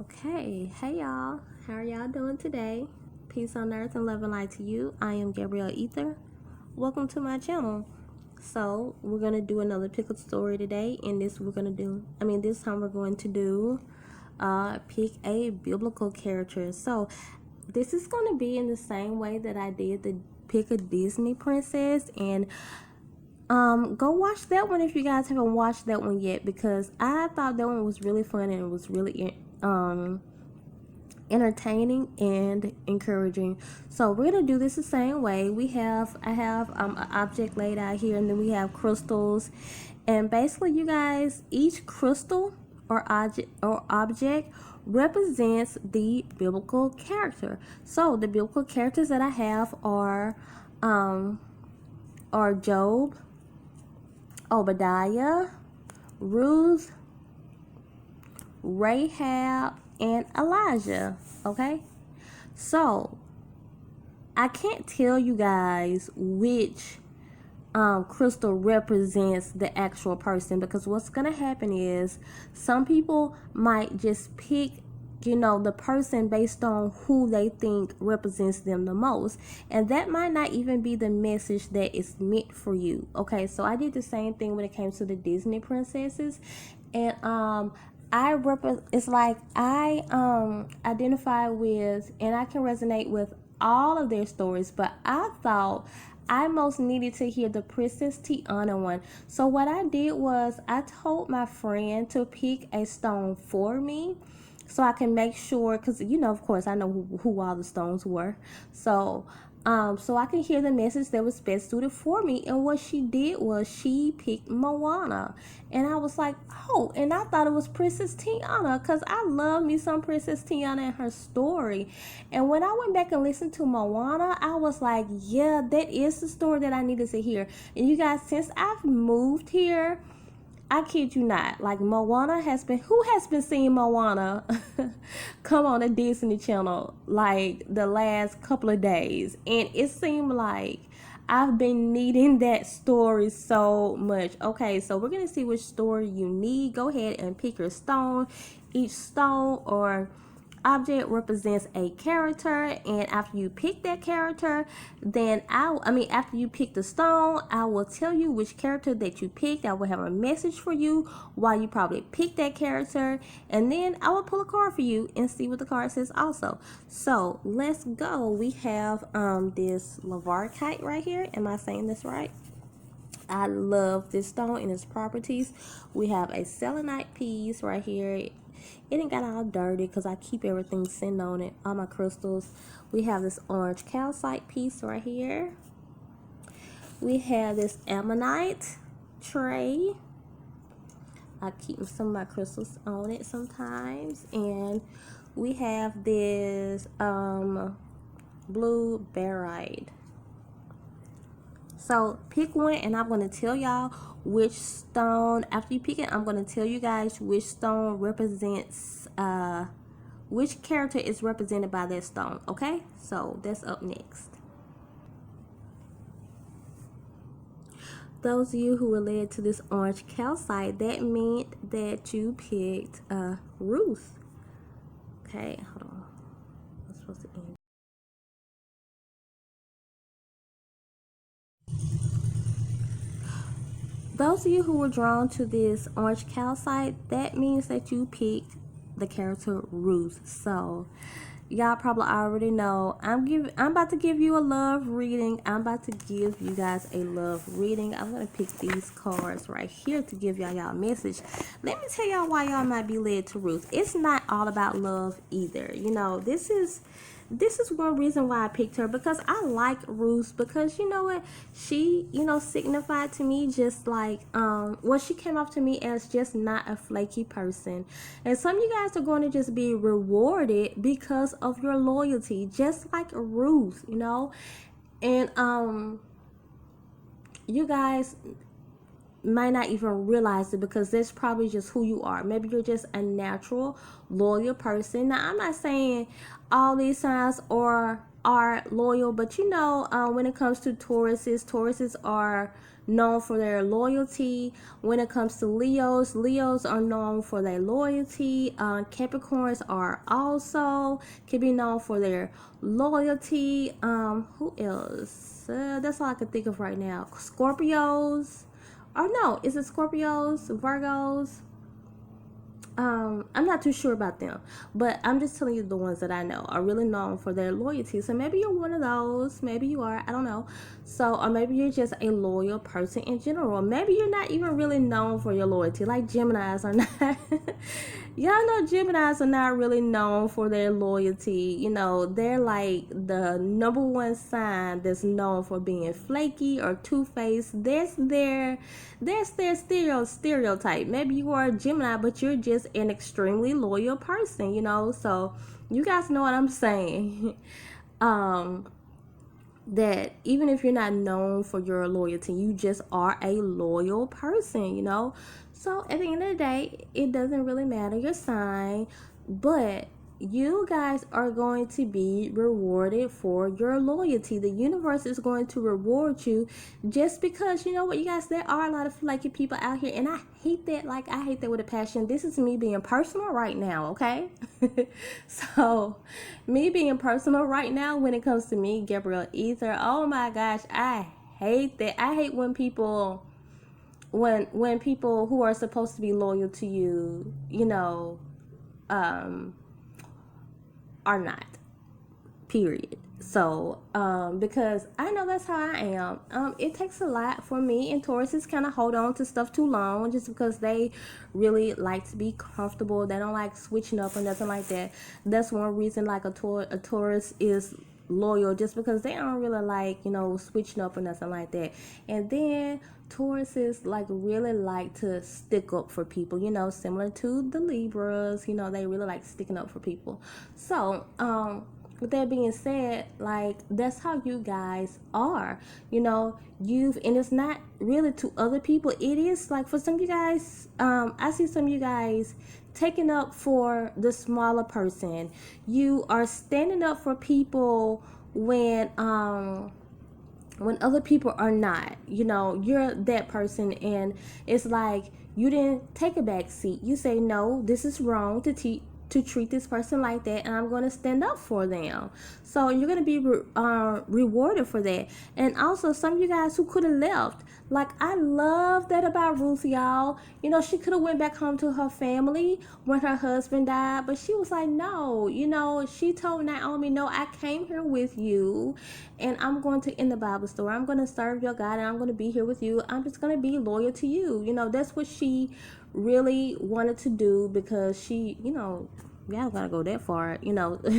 Okay, hey y'all, how are y'all doing today? Peace on earth and love and light to you. I am Gabrielle.Ether. Welcome to my channel. So we're gonna do another pickle story today, and this time we're going to do pick a biblical character. So this is gonna be in the same way that I did the pick a Disney princess, and go watch that one if you guys haven't watched that one yet, because I thought that one was really fun and it was really entertaining and encouraging. So we're gonna do this the same way. I have an object laid out here, and then we have crystals, and basically, you guys, each crystal or object represents the biblical character. So the biblical characters that I have are Job, Obadiah, Ruth, Rahab, and Elijah. Okay, so I can't tell you guys which crystal represents the actual person, because what's gonna happen is some people might just pick the person based on who they think represents them the most, and that might not even be the message that is meant for you. Okay, so I did the same thing when it came to the Disney princesses, and it's like I identify with, and I can resonate with all of their stories, but I thought I most needed to hear the Princess Tiana one. So what I did was I told my friend to pick a stone for me, so I can make sure, because of course, I know who all the stones were. So I can hear the message that was best suited for me. And what she did was she picked Moana. And I was like, oh, and I thought it was Princess Tiana, because I love me some Princess Tiana and her story. And when I went back and listened to Moana, I was like, yeah, that is the story that I needed to hear. And you guys, since I've moved here, I kid you not, like who has been seeing Moana come on the Disney Channel like the last couple of days, and it seemed like I've been needing that story so much. Okay, so we're gonna see which story you need. Go ahead and pick your stone. Each stone or object represents a character, and after you pick that character, then after you pick the stone, I will tell you which character that you picked. I will have a message for you while you probably pick that character, and then I will pull a card for you and see what the card says also. So let's go. We have this Lavarkite right here. Am I saying this right? I love this stone and its properties. We have a selenite piece right here. It ain't got all dirty because I keep everything sitting on it, all my crystals. We have this orange calcite piece right here. We have this ammonite tray. I keep some of my crystals on it sometimes. And we have this blue barite. So pick one, and I'm going to tell y'all which stone. After you pick it, I'm going to tell you guys which stone represents, which character is represented by that stone. Okay, so that's up next. Those of you who were led to this orange calcite, that meant that you picked Ruth. Okay, hold on. I'm supposed to end. Those of you who were drawn to this orange calcite, that means that you picked the character Ruth. So y'all probably already know I'm about to give you a love reading. I'm about to give you guys a love reading. I'm gonna pick these cards right here to give y'all a message. Let me tell y'all why y'all might be led to Ruth. It's not all about love either. This is one reason why I picked her, because I like Ruth, because you know what, she signified to me just like she came off to me as just not a flaky person. And some of you guys are going to just be rewarded because of your loyalty, just like Ruth, and you guys might not even realize it, because that's probably just who you are. Maybe you're just a natural loyal person. Now, I'm not saying all these signs are are loyal, but when it comes to Tauruses are known for their loyalty. When it comes to Leos are known for their loyalty. Capricorns are also can be known for their loyalty. Who else? That's all I can think of right now. Scorpios, or no, is it Scorpios, Virgos? I'm not too sure about them, but I'm just telling you the ones that I know are really known for their loyalty. So maybe you're one of those, maybe you are, I don't know. So, or maybe you're just a loyal person in general. Maybe you're not even really known for your loyalty, like Geminis are not. Y'all know Geminis are not really known for their loyalty. They're like the number one sign that's known for being flaky or two-faced. That's their stereotype. Maybe you are a Gemini, but you're just an extremely loyal person, So you guys know what I'm saying. That even if you're not known for your loyalty, you just are a loyal person, So at the end of the day, it doesn't really matter your sign, but you guys are going to be rewarded for your loyalty. The universe is going to reward you just because, you know what, you guys, there are a lot of flaky people out here, and I hate that. Like, I hate that with a passion. This is me being personal right now, okay? So, me being personal right now when it comes to me, Gabrielle.Ether, oh my gosh, I hate that. I hate when people who are supposed to be loyal to you, are not, period. So because I know that's how I am. It takes a lot for me and Tauruses kind of hold on to stuff too long just because they really like to be comfortable. They don't like switching up or nothing like that. That's one reason like a Taurus is loyal, just because they don't really like switching up or nothing like that. And then Tauruses really like to stick up for people, similar to the Libras. They really like sticking up for people. So with that being said, that's how you guys are. And it's not really to other people. It is like for some of you guys, I see some of you guys taking up for the smaller person. You are standing up for people when other people are not. You're that person, and it's like you didn't take a back seat. You say, no, this is wrong to treat this person like that, and I'm going to stand up for them. So you're going to be rewarded for that. And also, some of you guys who could have left, I love that about Ruth, y'all. She could have went back home to her family when her husband died, but she was like, no. She told Naomi, no, I came here with you, and I'm going to end the Bible story. I'm going to serve your God, and I'm going to be here with you. I'm just going to be loyal to you. That's what she really wanted to do, because she, y'all gotta go that far,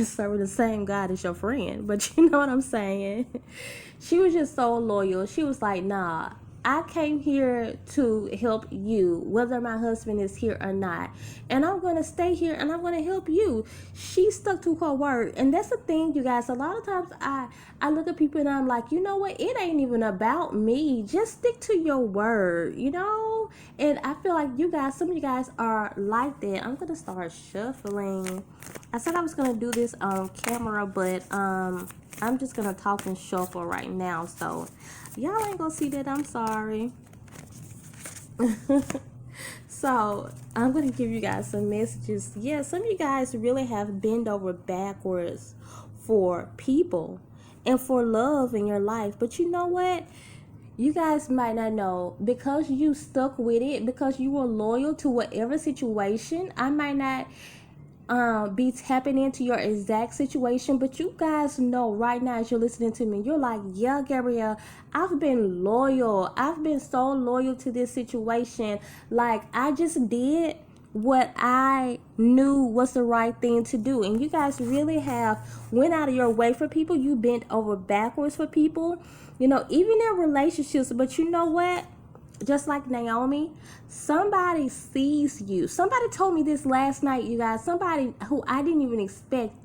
serving the same God as your friend. But you know what I'm saying? She was just so loyal. She was like, nah, I came here to help you, whether my husband is here or not. And I'm going to stay here, and I'm going to help you. She stuck to her word. And that's the thing, you guys. A lot of times I look at people and I'm like, you know what? It ain't even about me. Just stick to your word, And I feel like some of you guys are like that. I'm going to start shuffling. I said I was going to do this on camera, but I'm just going to talk and shuffle right now. So y'all ain't going to see that. I'm sorry. So I'm going to give you guys some messages. Yeah, some of you guys really have bent over backwards for people and for love in your life. But you know what? You guys might not know, because you stuck with it, because you were loyal to whatever situation. I might not be tapping into your exact situation, but you guys know right now as you're listening to me, you're like, yeah, Gabrielle, I've been loyal. I've been so loyal to this situation. I just did what I knew was the right thing to do. And you guys really have went out of your way for people. You bent over backwards for people, even in relationships. But you know what? Just like Naomi, somebody sees you. Somebody told me this last night, you guys. Somebody who I didn't even expect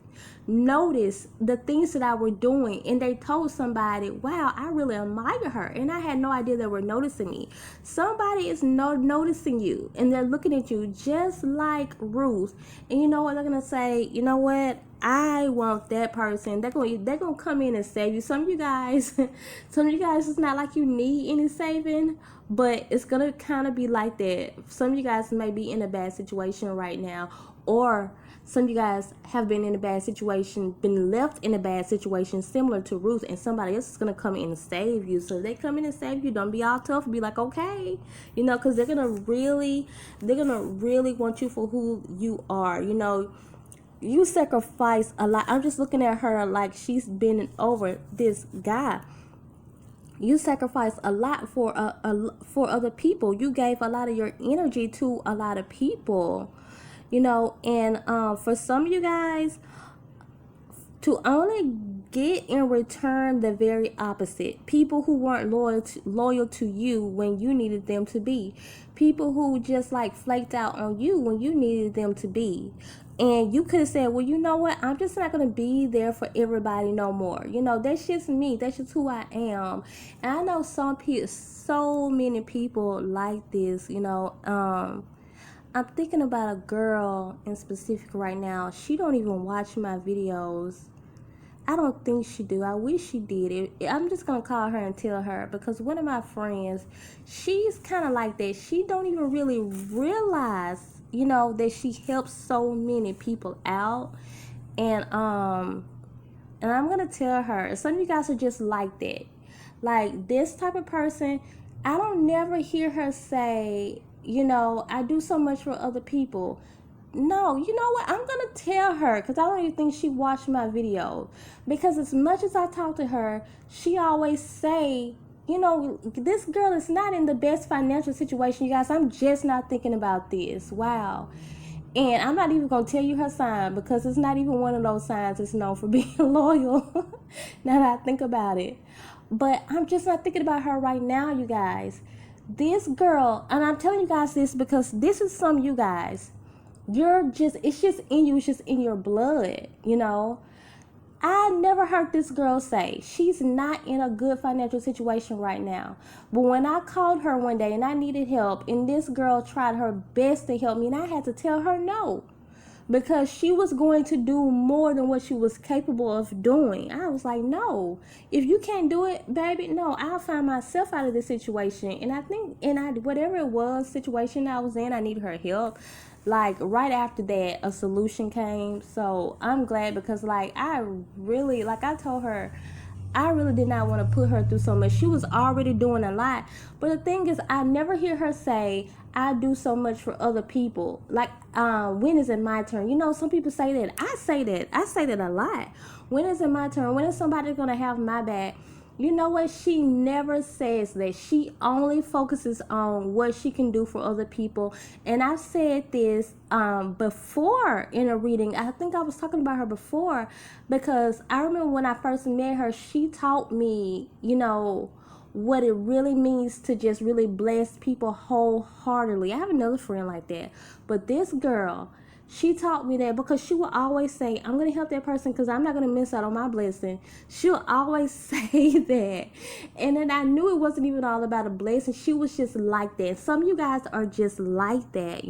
noticed the things that I were doing, and they told somebody, wow, I really admire her, and I had no idea they were noticing me. Somebody is noticing you, and they're looking at you just like Ruth. And you know what they're gonna say? You know what? I want that person. They're gonna come in and save you. Some of you guys, some of you guys, it's not like you need any saving, but it's gonna kind of be like that. Some of you guys may be in a bad situation right now, or some of you guys have been in a bad situation, been left in a bad situation similar to Ruth, and somebody else is gonna come in and save you. So if they come in and save you, don't be all tough. Be like, okay, because they're gonna really want you for who you are. You sacrifice a lot. I'm just looking at her like she's been over this guy. You sacrifice a lot for other people. You gave a lot of your energy to a lot of people. And for some of you guys, to only get in return the very opposite. People who weren't loyal to you when you needed them to be. People who just like flaked out on you when you needed them to be. And you could have said, well, you know what? I'm just not going to be there for everybody no more. That's just me. That's just who I am. And I know so many people like this, I'm thinking about a girl in specific right now. She don't even watch my videos. I don't think she do. I wish she did. I'm just going to call her and tell her, because one of my friends, she's kind of like that. She don't even really realize, that she helps so many people out. And I'm going to tell her, some of you guys are just like that. Like this type of person, I don't never hear her say, I do so much for other people. No, you know what? I'm going to tell her, because I don't even think she watched my video. Because as much as I talk to her, she always say, this girl is not in the best financial situation, you guys. I'm just not thinking about this. Wow. And I'm not even going to tell you her sign, because it's not even one of those signs that's known for being loyal. Now that I think about it. But I'm just not thinking about her right now, you guys. This girl, and I'm telling you guys this because this is some of you guys. It's just in you. It's just in your blood, I never heard this girl say she's not in a good financial situation right now. But when I called her one day and I needed help, and this girl tried her best to help me, and I had to tell her no, because she was going to do more than what she was capable of doing. I was like, no, if you can't do it, baby, no, I'll find myself out of this situation. And I think, whatever it was, situation I was in, I needed her help. Like right after that, a solution came. So I'm glad, because I told her, I really did not want to put her through so much. She was already doing a lot. But the thing is, I never hear her say, I do so much for other people. Like, when is it my turn? Some people say that. I say that a lot. When is it my turn? When is somebody going to have my back? You know what? She never says that. She only focuses on what she can do for other people. And I've said this before in a reading. I think I was talking about her before, because I remember when I first met her, she taught me, what it really means to just really bless people wholeheartedly. I have another friend like that. But this girl, she taught me that, because she will always say, I'm going to help that person because I'm not going to miss out on my blessing. She'll always say that. And then I knew it wasn't even all about a blessing. She was just like that. Some of you guys are just like that,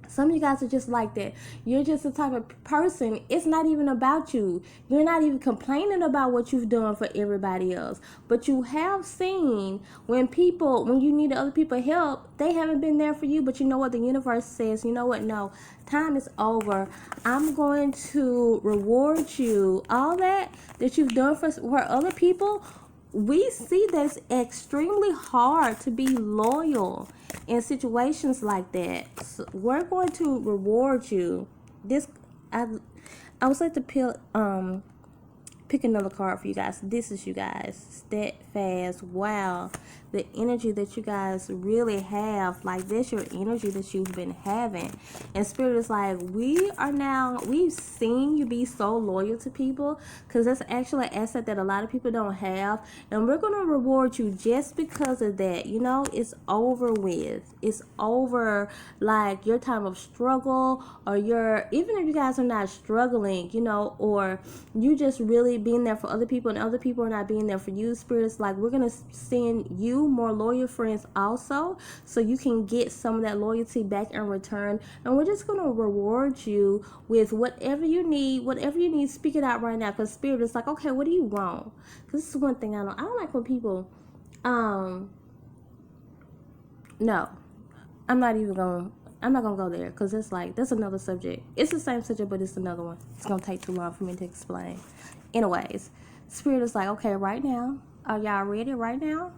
Some of you guys are just like that. You're just the type of person, it's not even about you. You're not even complaining about what you've done for everybody else. But you have seen when you need other people help, they haven't been there for you. But you know what? The universe says, you know what? No, time is over. I'm going to reward you. All that you've done for other people, we see that it's extremely hard to be loyal in situations like that. So we're going to reward you. I would like to pick another card for you guys. This is you guys. Steadfast. Wow. The energy that you guys really have. Like, that's your energy that you've been having. And Spirit is like, we've seen you be so loyal to people, because that's actually an asset that a lot of people don't have. And we're going to reward you just because of that. It's over with. It's over, like, your time of struggle, or even if you guys are not struggling, or you just really being there for other people and other people are not being there for you. Spirit's like, like, we're going to send you more loyal friends also, so you can get some of that loyalty back in return. And we're just going to reward you with whatever you need. Speak it out right now, because Spirit is like, okay, what do you want? Because this is one thing I don't like when people, no, I'm not gonna go there, because it's like, that's another subject. It's the same subject, but it's another one. It's gonna take too long for me to explain. Anyways, Spirit is like, okay, right now, are y'all ready right now?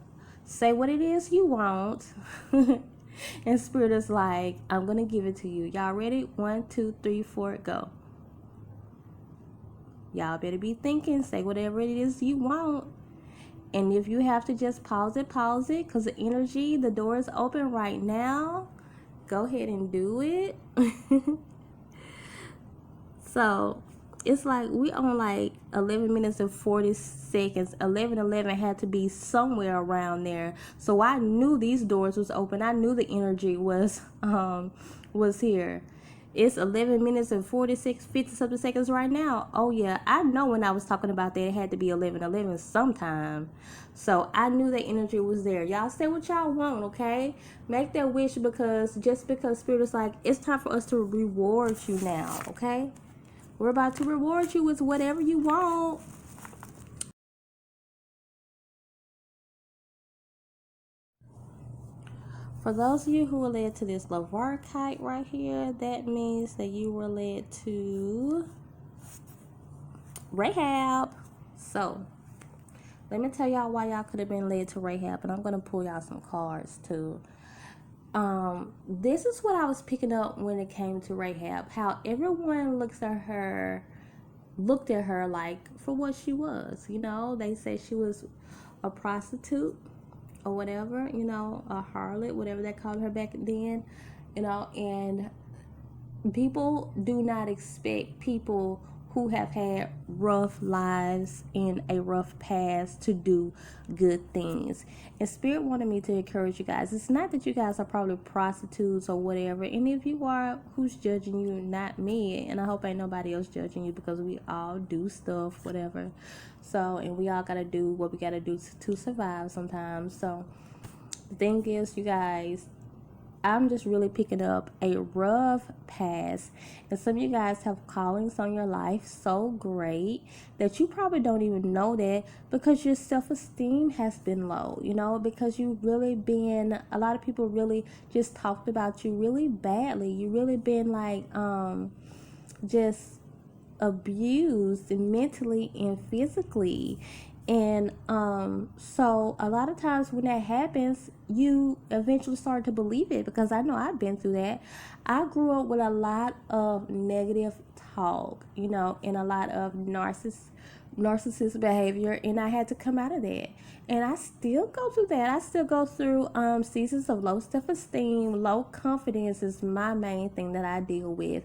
Say what it is you want. And Spirit is like, I'm gonna give it to you. Y'all ready? 1, 2, 3, 4, go. Y'all better be thinking. Say whatever it is you want. And if you have to just pause it, because the energy, the door is open right now. Go ahead and do it. So it's like we on like 11 minutes and 40 seconds. 11:11 had to be somewhere around there. So I knew these doors was open. I knew the energy was here. It's 11 minutes and 50 something seconds right now. Oh yeah, I know when I was talking about that, it had to be 11:11 sometime. So I knew the energy was there. Y'all say what y'all want, okay? Make that wish, because Spirit is like, it's time for us to reward you now, okay? We're about to reward you with whatever you want. For those of you who were led to this Lavarkite right here, that means that you were led to Rahab. So let me tell y'all why y'all could have been led to Rahab, and I'm going to pull y'all some cards too. This is what I was picking up when it came to Rahab, how everyone looked at her like for what she was. You know, they say she was a prostitute or whatever, you know, a harlot, whatever they called her back then, you know. And people do not expect people who have had rough lives and a rough past to do good things. And Spirit wanted me to encourage you guys. It's not that you guys are probably prostitutes or whatever. And if you are, who's judging you? Not me. And I hope ain't nobody else judging you, because we all do stuff, whatever. So, and we all gotta do what we gotta do to survive sometimes. So the thing is, you guys, I'm just really picking up a rough past, and some of you guys have callings on your life so great that you probably don't even know that, because your self-esteem has been low, you know, because you've really been, a lot of people really just talked about you really badly. You really been like just abused mentally and physically. And so a lot of times when that happens, you eventually start to believe it, because I know I've been through that. I grew up with a lot of negative talk, you know, and a lot of narcissist behavior, and I had to come out of that. And I still go through that. I still go through seasons of low self-esteem. Low confidence is my main thing that I deal with.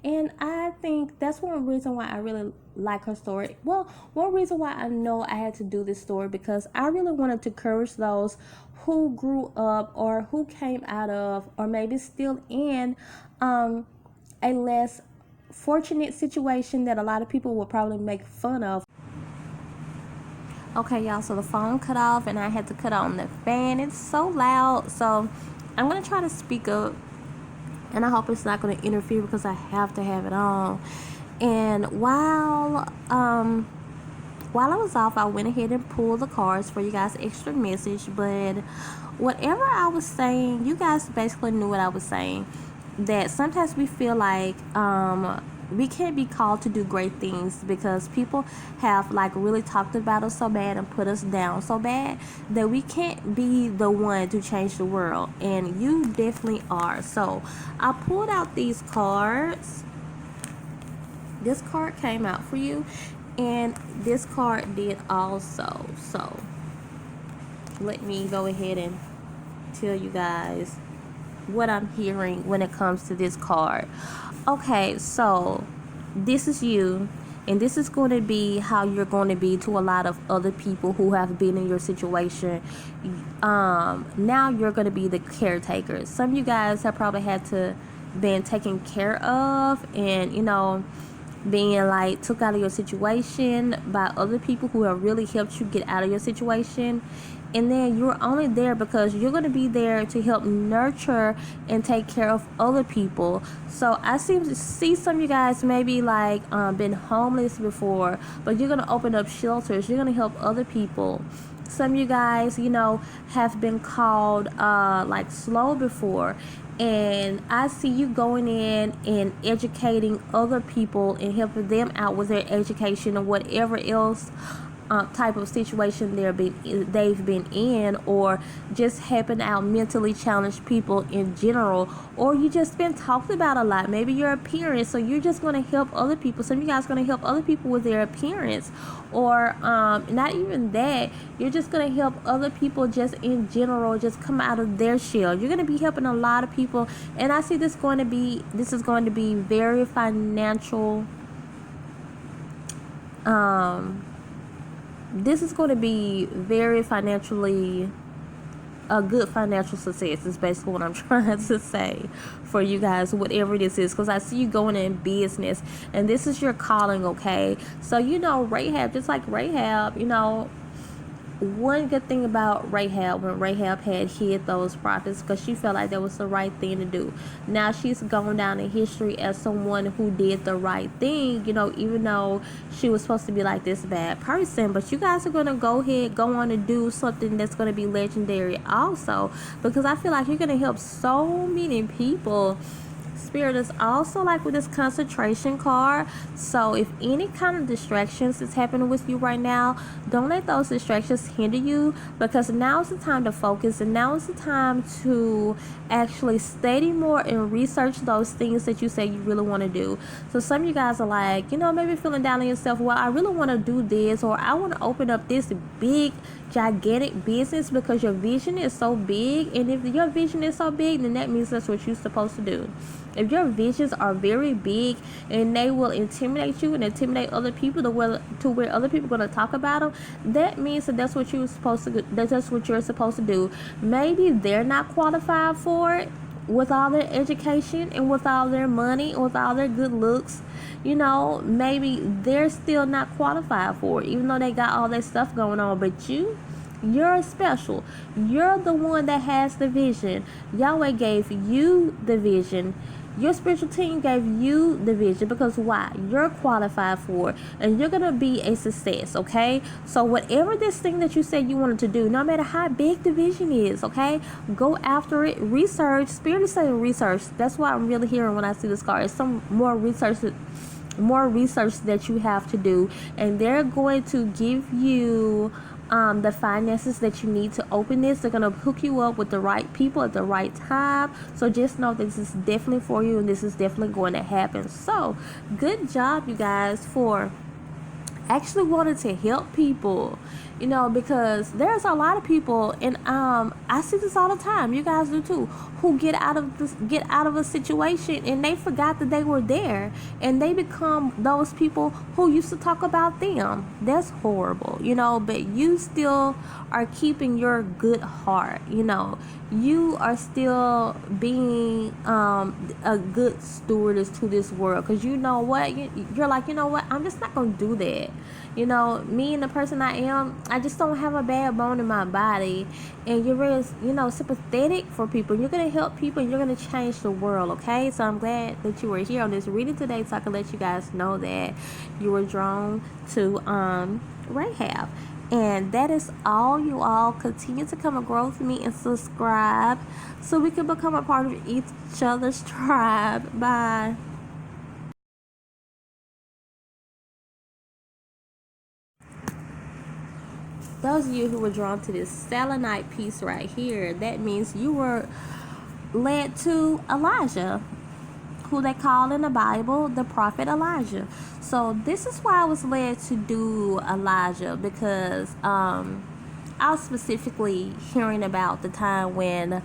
And I think that's one reason why I really like her story. Well, one reason why I know I had to do this story, because I really wanted to encourage those who grew up or who came out of, or maybe still in a less fortunate situation that a lot of people will probably make fun of. Okay, y'all, so the phone cut off and I had to cut on the fan. It's so loud. So I'm going to try to speak up, and I hope it's not going to interfere, because I have to have it on. And while I was off, I went ahead and pulled the cards for you guys, extra message. But whatever I was saying, you guys basically knew what I was saying. That sometimes we feel like we can't be called to do great things, because people have like really talked about us so bad and put us down so bad that we can't be the one to change the world. And you definitely are. So I pulled out these cards. This card came out for you, and this card did also. So let me go ahead and tell you guys what I'm hearing when it comes to this card. Okay, so this is you, and this is going to be how you're going to be to a lot of other people who have been in your situation. Now you're going to be the caretaker. Some of you guys have probably had to been taken care of, and you know, being like took out of your situation by other people who have really helped you get out of your situation. And then you're only there because you're going to be there to help nurture and take care of other people. So I see some of you guys maybe like been homeless before, but you're going to open up shelters. You're going to help other people. Some of you guys, have been called like slow before, and I see you going in and educating other people and helping them out with their education or whatever else type of situation they've been in, or just helping out mentally challenged people in general, or you just been talked about a lot. Maybe your appearance, so you're just going to help other people. Some of you guys going to help other people with their appearance, or not even that, you're just going to help other people just in general, just come out of their shell. You're going to be helping a lot of people, and I see this is going to be very financial. This is going to be very financially a good financial success is basically what I'm trying to say for you guys, whatever this is, because I see you going in business and this is your calling. Okay, so Rahab, just like Rahab, one good thing about Rahab, when Rahab had hid those prophets, because she felt like that was the right thing to do. Now she's gone down in history as someone who did the right thing, even though she was supposed to be like this bad person. But you guys are going to go on and do something that's going to be legendary also, because I feel like you're going to help so many people. Spirit is also like with this concentration card. So if any kind of distractions is happening with you right now, don't let those distractions hinder you, because now is the time to focus, and now is the time to actually study more and research those things that you say you really want to do. So some of you guys are like, maybe feeling down on yourself. Well, I really want to do this, or I want to open up this big gigantic business, because your vision is so big. And if your vision is so big, then that means that's what you're supposed to do. If your visions are very big and they will intimidate you and intimidate other people to where other people are going to talk about them, that means that's what you're supposed to do. That's what you're supposed to do. Maybe they're not qualified for it with all their education and with all their money and with all their good looks. Maybe they're still not qualified for it, even though they got all that stuff going on. But you're special. You're the one that has the vision. Yahweh gave you the vision. Your spiritual team gave you the vision, because why? You're qualified for it, and you're going to be a success, okay? So whatever this thing that you said you wanted to do, no matter how big the vision is, okay, go after it. Research. Spirit is saying research. That's what I'm really hearing when I see this card. It's some more research that you have to do, and they're going to give you the finances that you need to open this. They're going to hook you up with the right people at the right time. So just know this is definitely for you, and this is definitely going to happen. So good job, you guys, for actually wanting to help people, because there's a lot of people, and I see this all the time, you guys do too, who get out of a situation and they forgot that they were there, and they become those people who used to talk about them. That's horrible, but you still are keeping your good heart. You are still being a good stewardess to this world, because you know what, you're like, I'm just not gonna do that. Me and the person I am, I just don't have a bad bone in my body. And you're very, sympathetic for people. You're going to help people, and you're going to change the world, okay? So I'm glad that you were here on this reading today, so I can let you guys know that you were drawn to Rahab. And that is all, you all. Continue to come and grow with me and subscribe so we can become a part of each other's tribe. Bye. Those of you who were drawn to this selenite piece right here, that means you were led to Elijah, who they call in the Bible the prophet Elijah. So this is why I was led to do Elijah, because I was specifically hearing about the time when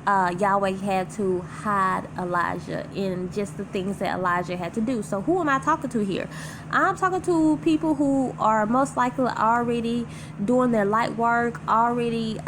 Yahweh had to hide Elijah and just the things that Elijah had to do. So who am I talking to here? I'm talking to people who are most likely already doing their light work, already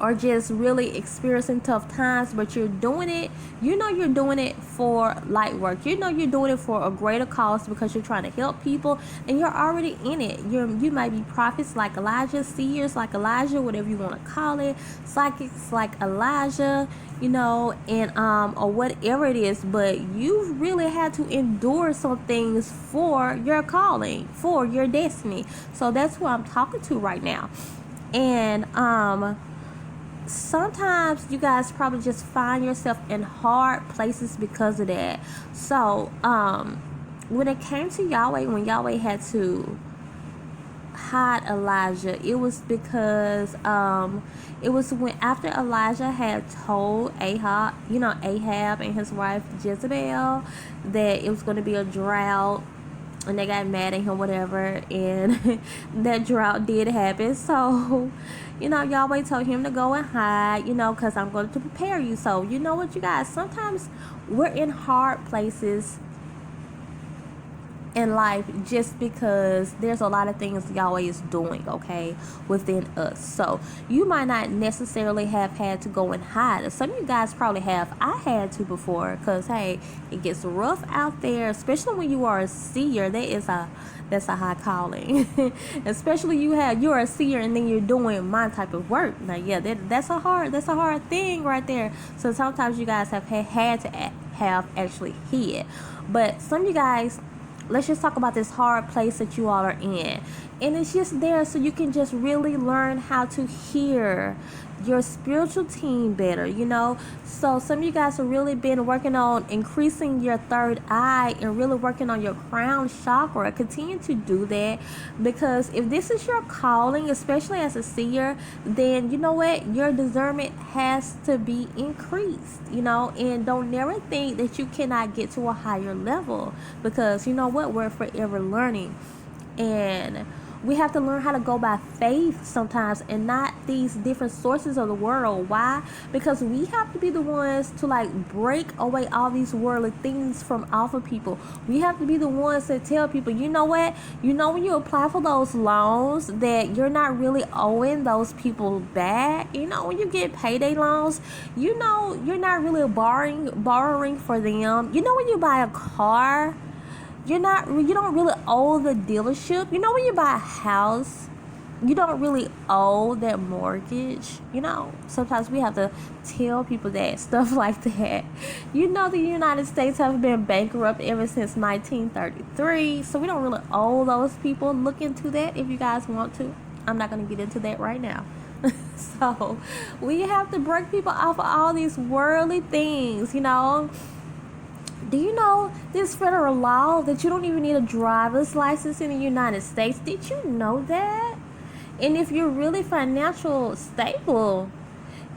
or just really experiencing tough times, but you're doing it, you're doing it for light work. You're doing it for a greater cause because you're trying to help people, and you're already in it. You might be prophets like Elijah, seers like Elijah, whatever you want to call it, psychics like Elijah, and or whatever it is, but you've really had to endure some things for your calling, for your destiny. So that's who I'm talking to right now. And sometimes you guys probably just find yourself in hard places because of that. So when it came to Yahweh, when Yahweh had to hide Elijah, it was because it was when after Elijah had told Ahab and his wife Jezebel that it was going to be a drought, and they got mad at him, whatever, and that drought did happen. So, Yahweh told him to go and hide, because I'm going to prepare you. So, you know what, you guys, sometimes we're in hard places in life just because there's a lot of things Yahweh is doing, okay, within us. So you might not necessarily have had to go and hide. Some of you guys probably have. I had to before, because hey, it gets rough out there, especially when you are a seer. That's a high calling. Especially you're a seer and then you're doing my type of work. Now that's a hard thing right there. So sometimes you guys have had to have actually hid. But some of you guys, let's just talk about this hard place that you all are in. And it's just there so you can just really learn how to hear your spiritual team better, So some of you guys have really been working on increasing your third eye and really working on your crown chakra. Continue to do that, because if this is your calling, especially as a seer, then you know what? Your discernment has to be increased, and don't never think that you cannot get to a higher level, because you know what? We're forever learning. And we have to learn how to go by faith sometimes, and not these different sources of the world. Why? Because we have to be the ones to break away all these worldly things from off of people. We have to be the ones that tell people, you know what? When you apply for those loans, that you're not really owing those people back. When you get payday loans, you're not really borrowing for them. When you buy a car, you don't really owe the dealership. When you buy a house, you don't really owe that mortgage. Sometimes we have to tell people that stuff like that. The United States have been bankrupt ever since 1933, so we don't really owe those people. Look into that if you guys want to. I'm not going to get into that right now. So we have to break people off of all these worldly things. Do you know this federal law that you don't even need a driver's license in the United States? Did you know that? And if you're really financially stable,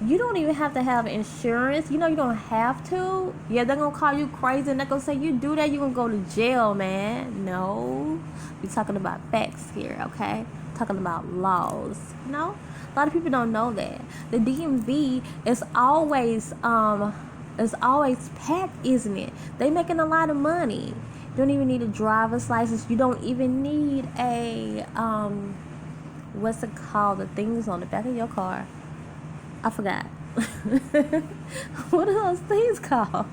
you don't even have to have insurance. You don't have to. Yeah, they're going to call you crazy, and they're going to say, you do that, you're going to go to jail, man. No. We're talking about facts here, okay? Talking about laws. A lot of people don't know that. The DMV is always packed, isn't it? They making a lot of money. You don't even need a driver's license. You don't even need a what's it called? The things on the back of your car. I forgot. What are those things called?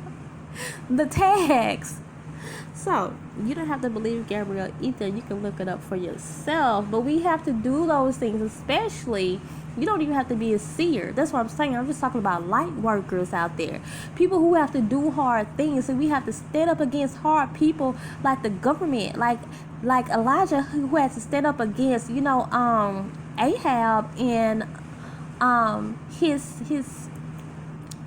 The tags. So you don't have to believe Gabrielle.Ether. You can look it up for yourself. But we have to do those things, especially. You don't even have to be a seer. That's what I'm saying. I'm just talking about light workers out there. People who have to do hard things. And we have to stand up against hard people like the government. Like Elijah, who had to stand up against, Ahab and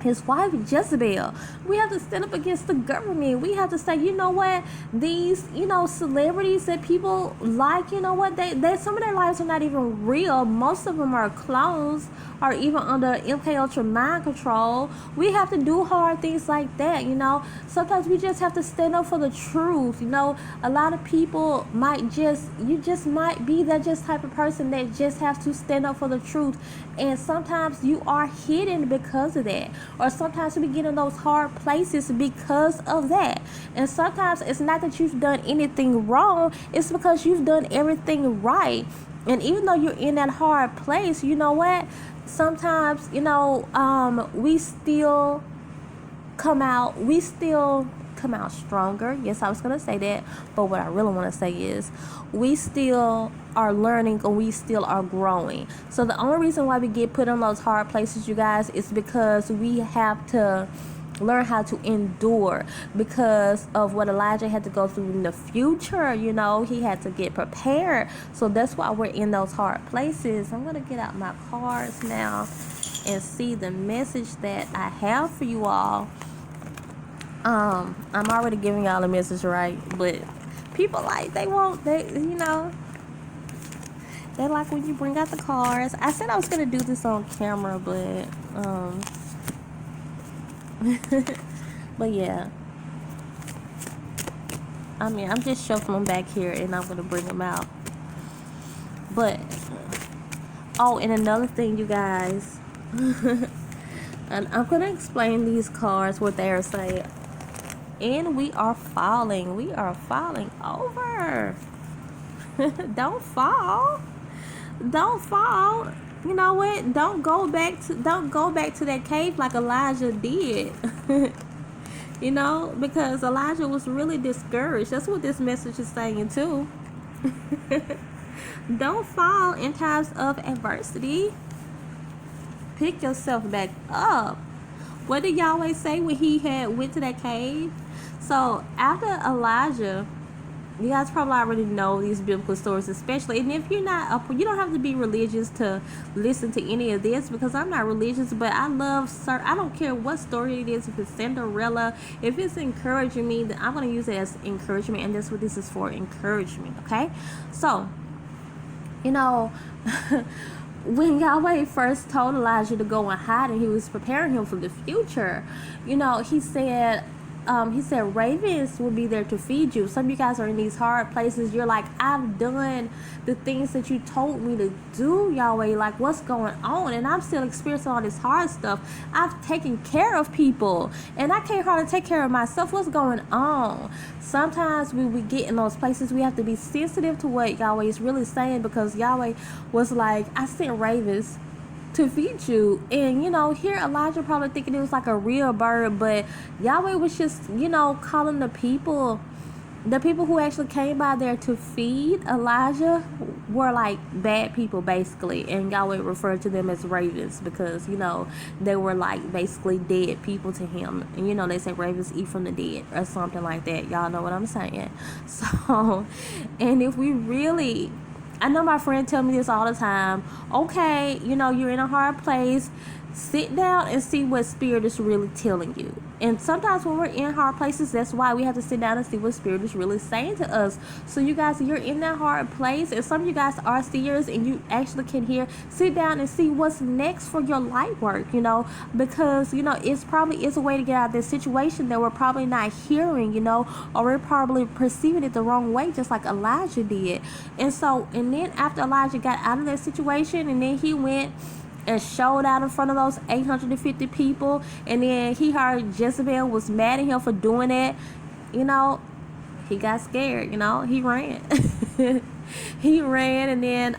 his wife Jezebel. We have to stand up against the government. We have to say, you know what, these celebrities that people like, they some of their lives are not even real. Most of them are clones, or even under MK Ultra mind control. We have to do hard things like that. Sometimes we just have to stand up for the truth. A lot of people might might be that just type of person that just has to stand up for the truth, and sometimes you are hidden because of that. Or sometimes we get in those hard places because of that. And sometimes it's not that you've done anything wrong, it's because you've done everything right. And even though you're in that hard place, you know what? sometimes, we still come out stronger. Yes, I was going to say that, but what I really want to say is we still are learning and we still are growing. So the only reason why we get put in those hard places, you guys, is because we have to learn how to endure, because of what Elijah had to go through in the future. He had to get prepared. So that's why we're in those hard places. I'm going to get out my cards now and see the message that I have for you all. I'm already giving y'all a message, right? But people they like when you bring out the cards. I said I was gonna do this on camera, but but yeah. I'm just shuffling back here and I'm gonna bring them out. But and another thing, you guys, and I'm gonna explain these cards, what they are saying. And we are falling over. Don't fall. You know what? Don't go back to that cave like Elijah did. Because Elijah was really discouraged. That's what this message is saying too. Don't fall in times of adversity. Pick yourself back up. What did Yahweh say when he had went to that cave? So after Elijah, you guys probably already know these biblical stories, especially. And if you're not, you don't have to be religious to listen to any of this, because I'm not religious, but I don't care what story it is. If it's Cinderella, if it's encouraging me, then I'm going to use it as encouragement, and that's what this is for, encouragement. Okay, so when Yahweh first told Elijah to go and hide, and he was preparing him for the future, he said ravens will be there to feed you. Some of you guys are in these hard places. You're like, I've done the things that you told me to do, Yahweh. Like, what's going on? And I'm still experiencing all this hard stuff. I've taken care of people, and I can't hardly take care of myself. What's going on? Sometimes when we get in those places, we have to be sensitive to what Yahweh is really saying, because Yahweh was like, I sent ravens to feed you. And here Elijah probably thinking it was like a real bird, but Yahweh was just calling the people who actually came by there to feed Elijah were like bad people, basically. And Yahweh referred to them as ravens, because they were like basically dead people to him. And they say ravens eat from the dead or something like that. Y'all know what I'm saying. So, and if we really, I know my friend tell me this all the time. Okay, you're in a hard place. Sit down and see what Spirit is really telling you. And sometimes when we're in hard places, that's why we have to sit down and see what Spirit is really saying to us. So you guys, you're in that hard place, and some of you guys are seers and you actually can hear. Sit down and see what's next for your light work, because, it's probably is a way to get out of this situation that we're probably not hearing, or we're probably perceiving it the wrong way, just like Elijah did. And then after Elijah got out of that situation, and then he went and showed out in front of those 850 people, and then he heard Jezebel was mad at him for doing that, he got scared, he ran. He ran, and then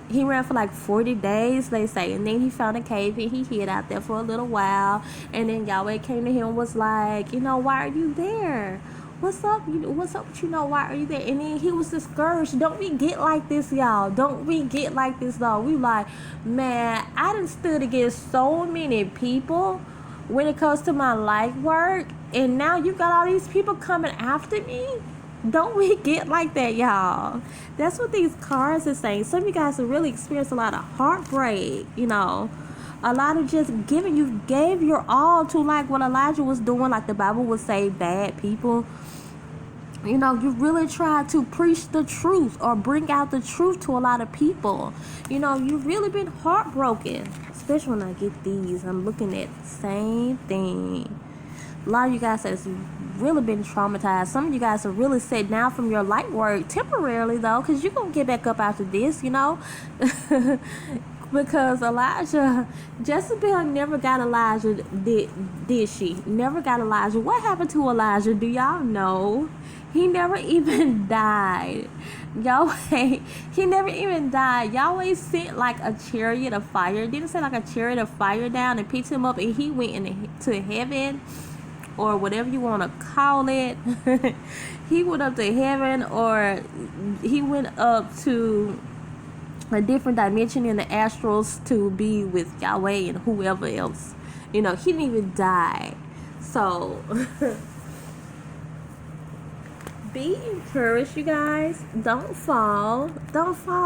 he ran for like 40 days, they say, and then he found a cave and he hid out there for a little while, and then Yahweh came to him and was like, why are you there? What's up? What's up with why are you there? And then he was discouraged. Don't we get like this, y'all? Don't we get like this, though? We like, man, I done stood against so many people when it comes to my life work, and now you got all these people coming after me. Don't we get like that, y'all? That's what these cards are saying. Some of you guys have really experienced a lot of heartbreak, a lot of just giving. You gave your all to like what Elijah was doing, like the Bible would say, bad people. You really try to preach the truth or bring out the truth to a lot of people. You've really been heartbroken. Especially when I get these, I'm looking at the same thing. A lot of you guys has really been traumatized. Some of you guys are really set down from your light work temporarily, though, because you're going to get back up after this, Because Jezebel never got Elijah, did she? Never got Elijah. What happened to Elijah? Do y'all know? He never even died. Yahweh, he never even died. Yahweh sent like a chariot of fire. Didn't it say like a chariot of fire down and picked him up, and he went to heaven, or whatever you want to call it. He went up to heaven, or he went up to a different dimension in the astrals to be with Yahweh and whoever else. He didn't even die. So be encouraged, you guys. Don't fall.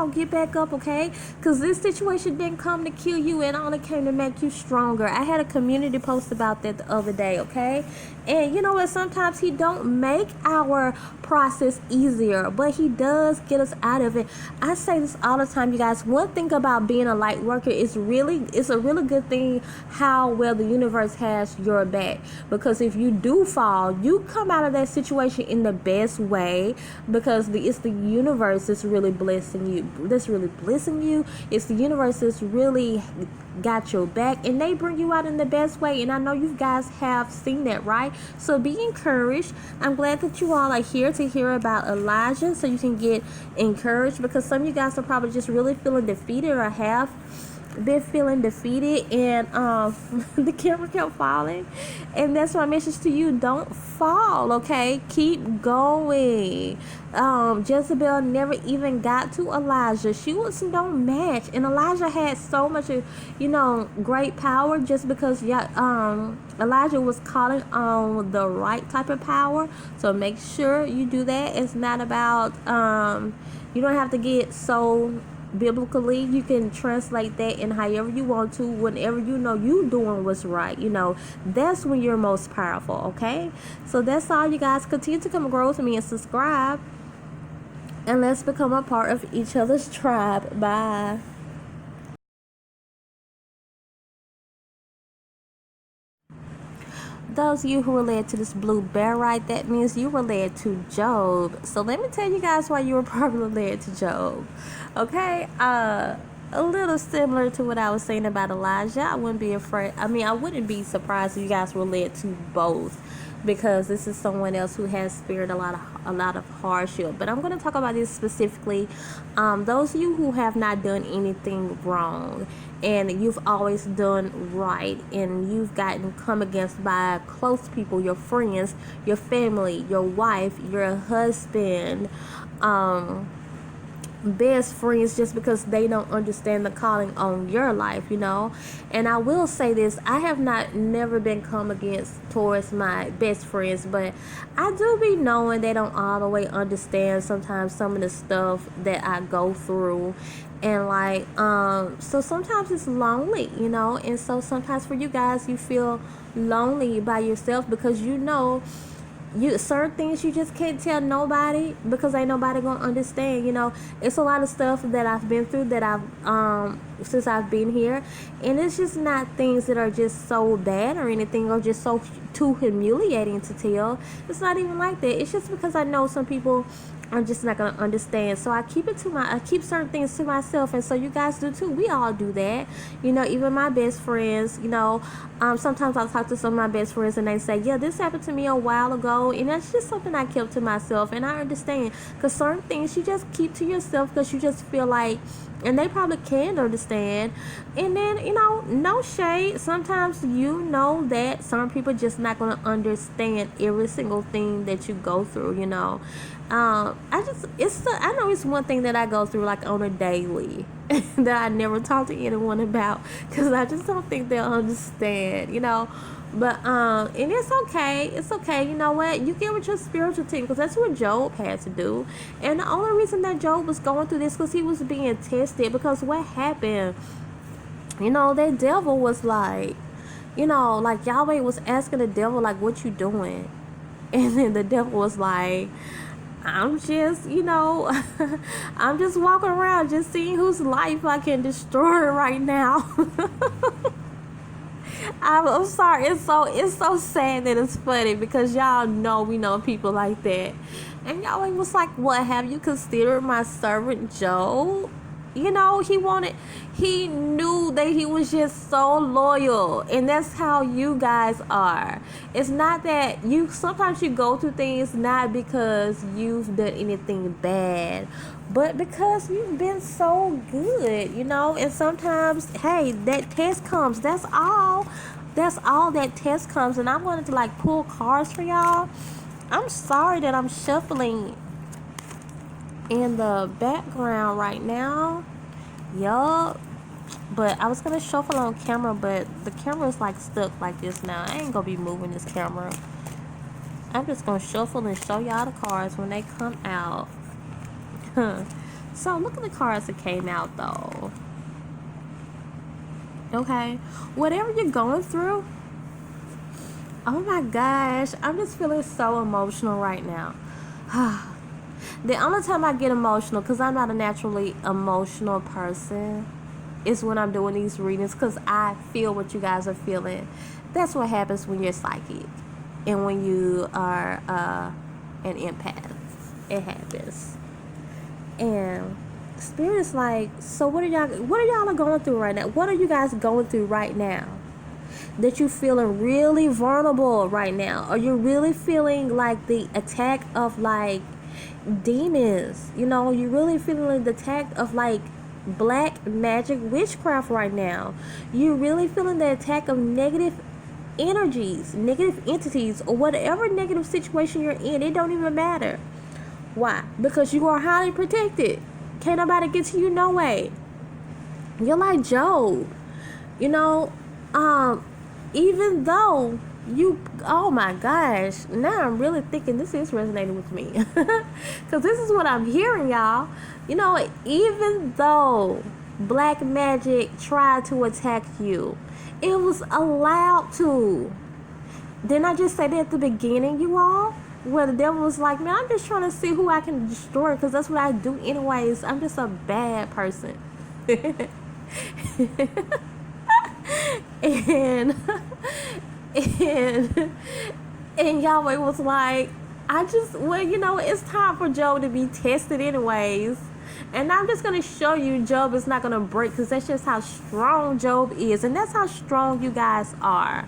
Get back up, okay? Because this situation didn't come to kill you. It only came to make you stronger. I had a community post about that the other day, okay? And you know what? Sometimes he don't make our process easier, but he does get us out of it. I say this all the time, you guys. One thing about being a light worker is it's a really good thing how well the universe has your back. Because if you do fall, you come out of that situation in the best way, because it's the universe that's really blessing you. It's the universe that's really got your back, and they bring you out in the best way. And I know you guys have seen that, right? So be encouraged. I'm glad that you all are here to hear about Elijah, so you can get encouraged, because some of you guys are probably just really feeling defeated, or have been feeling defeated, and the camera kept falling. And that's my message to you: don't fall, okay? Keep going. Jezebel never even got to Elijah. She was no match, and Elijah had so much great power, just because Elijah was calling on the right type of power. So make sure you do that. It's not about you don't have to get so biblically. You can translate that in however you want to, whenever you doing what's right. That's when you're most powerful, okay? So that's all, you guys. Continue to come grow with me and subscribe, and let's become a part of each other's tribe. Bye. Those of you who were led to this blue bear, right, that means you were led to Job. So let me tell you guys why you were probably led to Job. Okay, a little similar to what I was saying about Elijah. I wouldn't be surprised if you guys were led to both, because this is someone else who has experienced a lot of hardship. But I'm going to talk about this specifically. Those of you who have not done anything wrong, and you've always done right, and you've gotten come against by close people, your friends, your family, your wife, your husband, best friends, just because they don't understand the calling on your life. And I will say this: I have never been come against towards my best friends, but I do be knowing they don't all the way understand sometimes some of the stuff that I go through. And so sometimes it's lonely, and so sometimes for you guys, you feel lonely by yourself, because certain things you just can't tell nobody, because ain't nobody gonna understand. It's a lot of stuff that I've been through that I've since I've been here, and it's just not things that are just so bad or anything, or just so too humiliating to tell. It's not even like that. It's just because I know some people are just not gonna understand. So I keep certain things to myself, and so you guys do too. We all do that. Even my best friends, sometimes I'll talk to some of my best friends, and they say, yeah, this happened to me a while ago, and that's just something I kept to myself. And I understand, because certain things you just keep to yourself, because you just feel like, and they probably can't understand. And then, no shade. Sometimes that some people just not going to understand every single thing that you go through. I know it's one thing that I go through like on a daily that I never talk to anyone about, because I just don't think they'll understand. But and it's okay. You know what? You get with your spiritual team, because that's what Job had to do. And the only reason that Job was going through this, because he was being tested. Because what happened, that devil was like Yahweh was asking the devil, like, what you doing? And then the devil was like, I'm just I'm just walking around, just seeing whose life I can destroy right now. I'm sorry. It's so sad that it's funny, because y'all know we know people like that. And y'all was like, what, have you considered my servant Job? You know, he knew that he was just so loyal. And that's how you guys are. It's not that sometimes you go through things not because you've done anything bad, but because you've been so good, you know. And sometimes, hey, that test comes. That's all that test comes. And I'm going to like pull cards for y'all. I'm sorry that I'm shuffling in the background right now. Yup. But I was gonna shuffle on camera, but the camera is like stuck like this now. I ain't gonna be moving this camera. I'm just gonna shuffle and show y'all the cards when they come out. So look at the cards that came out though. Okay, whatever you're going through, oh my gosh, I'm just feeling so emotional right now. The only time I get emotional, because I'm not a naturally emotional person, is when I'm doing these readings, because I feel what you guys are feeling. That's what happens when you're psychic and when you are an empath. It happens. And Spirit's like, so what are y'all going through right now? What are you guys going through right now that you're feeling really vulnerable right now? Are you really feeling like the attack of like demons? You know, you're really feeling the attack of like black magic witchcraft right now. You're really feeling the attack of negative energies, negative entities, or whatever negative situation you're in. It don't even matter. Why? Because you are highly protected. Can't nobody get to you, no way. You're like Job. You know, even though you, oh my gosh, now I'm really thinking this is resonating with me. Because this is what I'm hearing, y'all. You know, even though black magic tried to attack you, it was allowed to. Didn't I just say that at the beginning, you all? Where the devil was like, man, I'm just trying to see who I can destroy, because that's what I do anyways. I'm just a bad person. and Yahweh was like, you know, it's time for Job to be tested anyways. And I'm just going to show you Job is not going to break, because that's just how strong Job is. And that's how strong you guys are.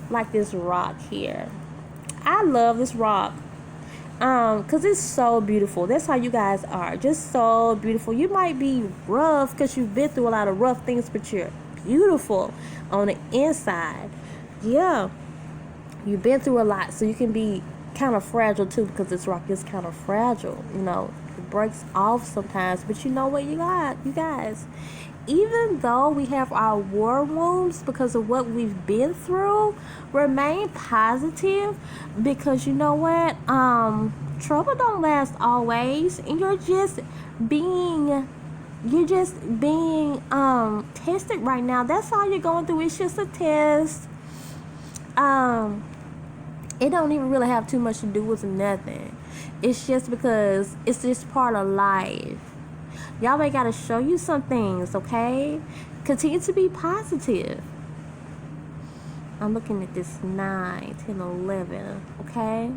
Like this rock here. I love this rock. Because it's so beautiful. That's how you guys are. Just so beautiful. You might be rough because you've been through a lot of rough things, but you're beautiful on the inside. Yeah. You've been through a lot, so you can be kind of fragile too, because this rock is kind of fragile. You know, it breaks off sometimes, but you know what, you guys, even though we have our war wounds because of what we've been through, remain positive, because you know what, trouble don't last always, and you're just being tested right now. That's all you're going through. It's just a test. It don't even really have too much to do with nothing. It's just because it's just part of life. Y'all may gotta show you some things, okay? Continue to be positive. I'm looking at this 9, 10, 11, okay?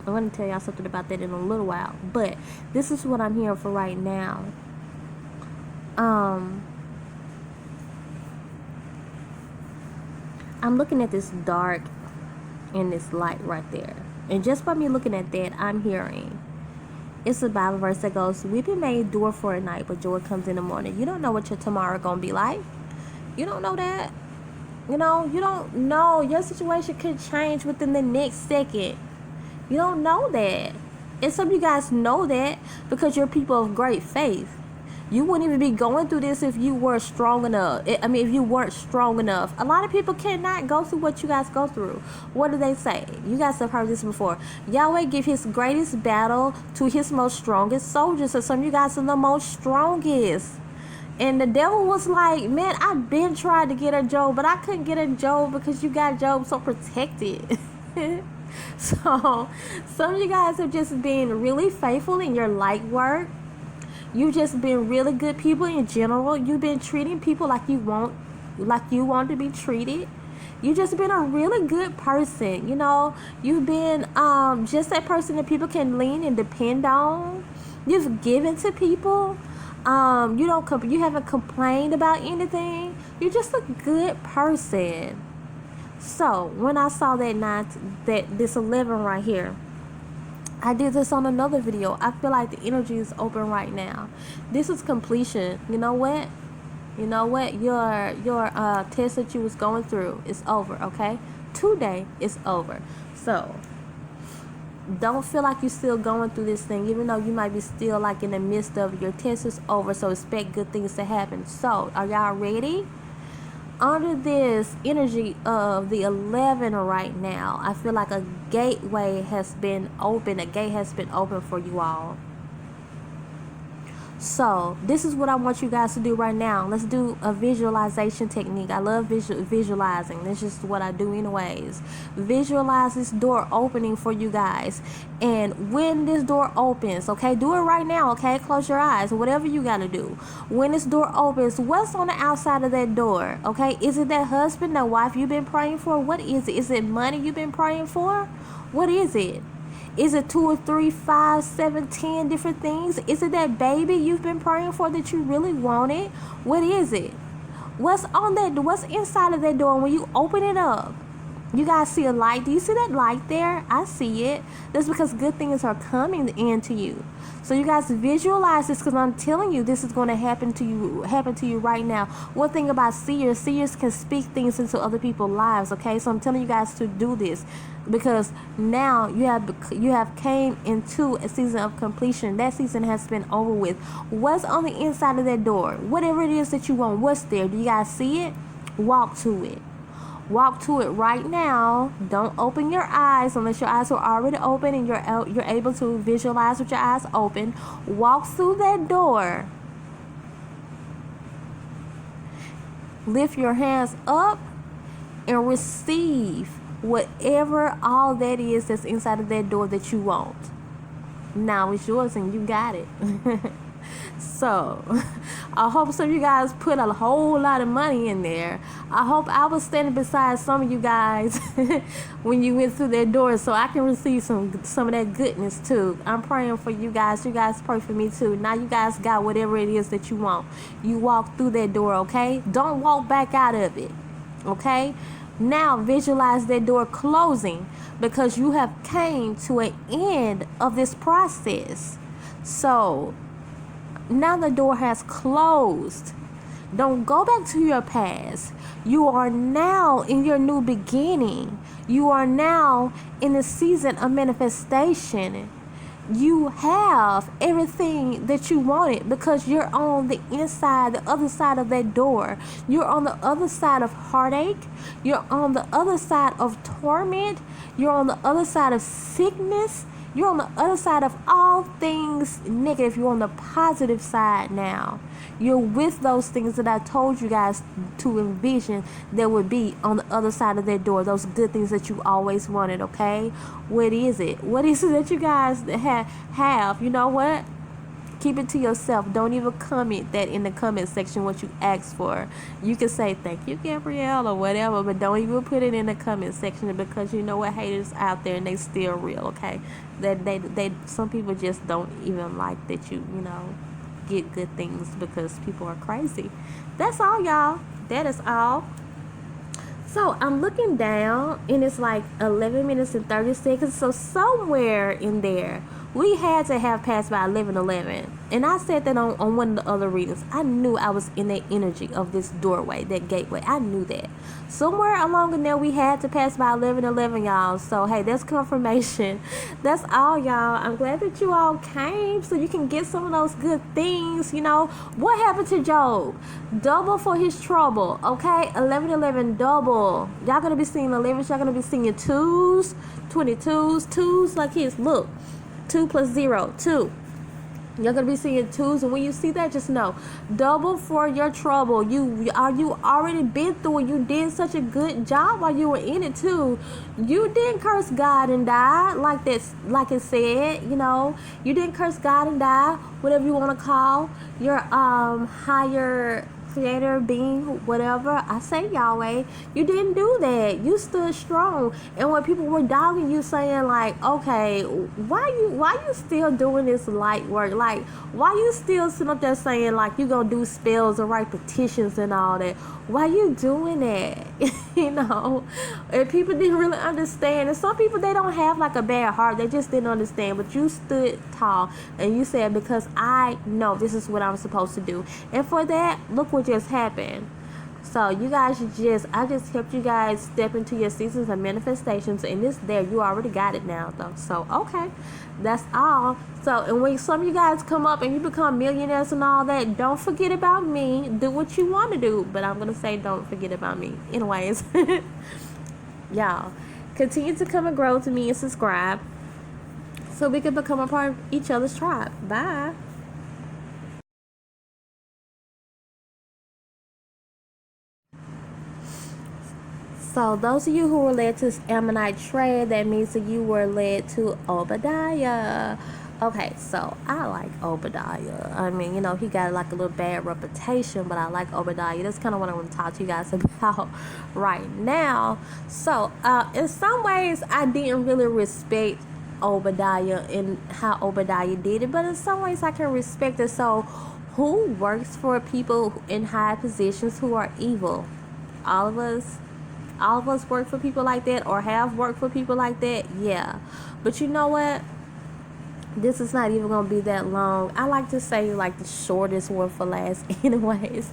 I'm going to tell y'all something about that in a little while. But this is what I'm hearing for right now. I'm looking at this dark and this light right there. And just by me looking at that, I'm hearing, it's a Bible verse that goes, weeping may endure for a night, but joy comes in the morning. You don't know what your tomorrow gonna be like. You don't know that. You know, you don't know. Your situation could change within the next second. You don't know that. And some of you guys know that because you're people of great faith. You wouldn't even be going through this if you were strong enough. If you weren't strong enough. A lot of people cannot go through what you guys go through. What do they say? You guys have heard this before. Yahweh give his greatest battle to his most strongest soldiers. So some of you guys are the most strongest. And the devil was like, man, I've been trying to get a Job, but I couldn't get a Job because you got Job so protected. So some of you guys have just been really faithful in your light work. You've just been really good people in general. You've been treating people like you want to be treated. You've just been a really good person. You know, you've been just that person that people can lean and depend on. You've given to people. You haven't complained about anything. You're just a good person. So when I saw this 11 right here, I did this on another video. I feel like the energy is open right now. This is completion. You know what? Your test that you was going through is over. Okay, today is over. So don't feel like you're still going through this thing, even though you might be still like in the midst of your test is over. So expect good things to happen. So are y'all ready? Under this energy of the 11 right now, I feel like a gateway has been open. A gate has been open for you all. So this is what I want you guys to do right now. Let's do a visualization technique. I love visualizing. This is what I do anyways. Visualize this door opening for you guys. And when this door opens, okay, do it right now, okay? Close your eyes, whatever you got to do. When this door opens, what's on the outside of that door, okay? Is it that husband, that wife you've been praying for? What is it? Is it money you've been praying for? What is it? Is it 2 or 3, 5, 7, 10 different things? Is it that baby you've been praying for that you really wanted? What is it? What's inside of that door? When you open it up, you guys see a light. Do you see that light there? I see it. That's because good things are coming into you. So you guys visualize this, because I'm telling you this is going to happen to you right now. One thing about seers can speak things into other people's lives, okay? So I'm telling you guys to do this, because now you have came into a season of completion. That season has been over with. What's on the inside of that door? Whatever it is that you want, what's there? Do you guys see it? Walk to it. Walk to it right now. Don't open your eyes unless your eyes are already open and you're able to visualize with your eyes open. Walk through that door. Lift your hands up and receive whatever all that is that's inside of that door that you want. Now it's yours and you got it. So I hope some of you guys put a whole lot of money in there. I hope I was standing beside some of you guys when you went through that door, so I can receive some of that goodness too. I'm praying for you guys. You guys pray for me too. Now you guys got whatever it is that you want. You walk through that door, okay? Don't walk back out of it, okay? Now visualize that door closing, because you have came to an end of this process. So now the door has closed. Don't go back to your past. You are now in your new beginning. You are now in the season of manifestation. You have everything that you wanted, because you're on the inside, the other side of that door. You're on the other side of heartache. You're on the other side of torment. You're on the other side of sickness. You're on the other side of all things negative. You're on the positive side now. You're with those things that I told you guys to envision that would be on the other side of that door. Those good things that you always wanted, okay? What is it? What is it that you guys have? You know what? Keep it to yourself. Don't even comment that in the comment section what you asked for. You can say thank you, Gabrielle, or whatever, but don't even put it in the comment section, because you know what, haters out there and they still real, okay? They some people just don't even like that you get good things, because people are crazy. That's all, y'all. That is all. So I'm looking down and it's like 11 minutes and 30 seconds. So somewhere in there, we had to have passed by 11:11. And I said that on one of the other readings. I knew I was in that energy of this doorway, that gateway. I knew that. Somewhere along in there, we had to pass by 11:11, y'all. So, hey, that's confirmation. That's all, y'all. I'm glad that you all came so you can get some of those good things. What happened to Job? Double for his trouble, okay? 11:11, double. Y'all going to be seeing 11s. Y'all going to be seeing 2s, 22s, 2s like his. Look. 2 plus 0, 2. You're gonna be seeing 2s, and when you see that, just know, double for your trouble. You already been through it. You did such a good job while you were in it too. You didn't curse God and die like this, like it said. You didn't curse God and die. Whatever you want to call your higher creator, being, whatever. I say Yahweh. You didn't do that. You stood strong. And when people were dogging you, saying like, okay, why you still doing this light work? Like, why you still sitting up there saying like you gonna do spells and write petitions and all that? Why you doing that? You know, and people didn't really understand. And some people, they don't have like a bad heart, they just didn't understand. But you stood tall and you said, because I know this is what I'm supposed to do. And for that, look what just happened. So you guys I just helped you guys step into your seasons of manifestations, and this there, you already got it now though. So okay, that's all. So, and when some of you guys come up and you become millionaires and all that, don't forget about me. Do what you want to do, but I'm gonna say don't forget about me anyways. Y'all continue to come and grow to me and subscribe so we can become a part of each other's tribe. Bye. So those of you who were led to Ammonite trade, that means that you were led to Obadiah. Okay, so I like Obadiah. I mean, you know, he got like a little bad reputation, but I like Obadiah. That's kind of what I want to talk to you guys about right now. So in some ways, I didn't really respect Obadiah and how Obadiah did it, but in some ways I can respect it. So who works for people in high positions who are evil? All of us work for people like that, or have worked for people like that. Yeah, but you know what, this is not even gonna be that long. I like to say like the shortest one for last anyways,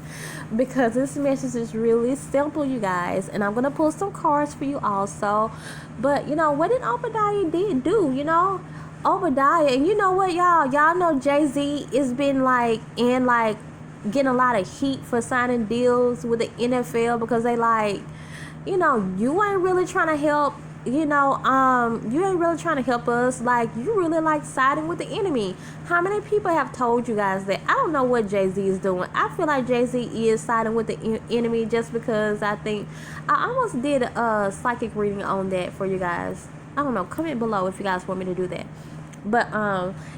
because this message is really simple, you guys, and I'm gonna pull some cards for you also. But you know, what did Obadiah do? You know, Obadiah, and you know what, y'all know Jay-Z has been like getting a lot of heat for signing deals with the NFL, because they like, you know, you ain't really trying to help, you ain't really trying to help us. Like, you really like siding with the enemy. How many people have told you guys that? I don't know what Jay-Z is doing. I feel like Jay-Z is siding with the enemy, just because I think I almost did a psychic reading on that for you guys. I don't know. Comment below if you guys want me to do that. But